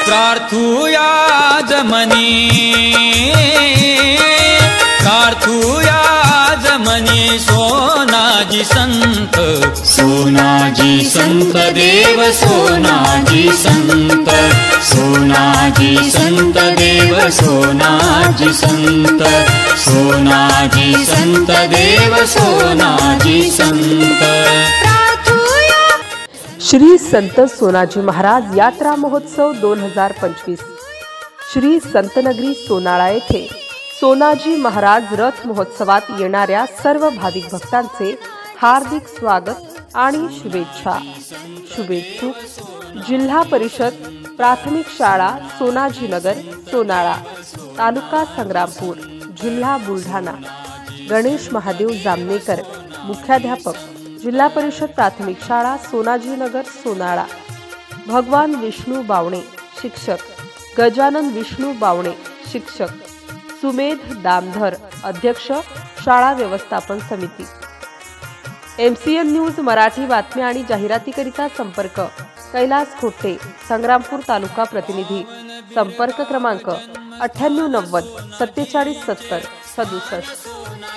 प्रार्थूया जमनी सोनाजी संत देव सोनाजी संत देव सोनाजी संत देव सोनाजी संत। श्री संत सोनाजी महाराज यात्रा महोत्सव 2025 श्री संतनगरी सोनाळा येथे सोनाजी महाराज रथ महोत्सवात येणाऱ्या सर्व भाविक भक्तांचे हार्दिक स्वागत आणि शुभेच्छा। शुभेच्छुक जिल्हा परिषद प्राथमिक शाळा सोनाजीनगर सोनाळा, तालुका संग्रामपूर, जिल्हा बुलढाणा। गणेश महादेव जामनेकर, मुख्याध्यापक, जिल्हा परिषद प्राथमिक शाळा सोनाजीनगर सोनाळा। भगवान विष्णू बावणे, शिक्षक। गजानन विष्णू बावणे, शिक्षक। सुमेध दामधर, अध्यक्ष, शाळा व्यवस्थापन समिती। MCN न्यूज मराठी बातम्या आणि जाहिरातीकरिता संपर्क कैलास खोटे, संग्रामपूर तालुका प्रतिनिधी। संपर्क क्रमांक 9890 4770 67।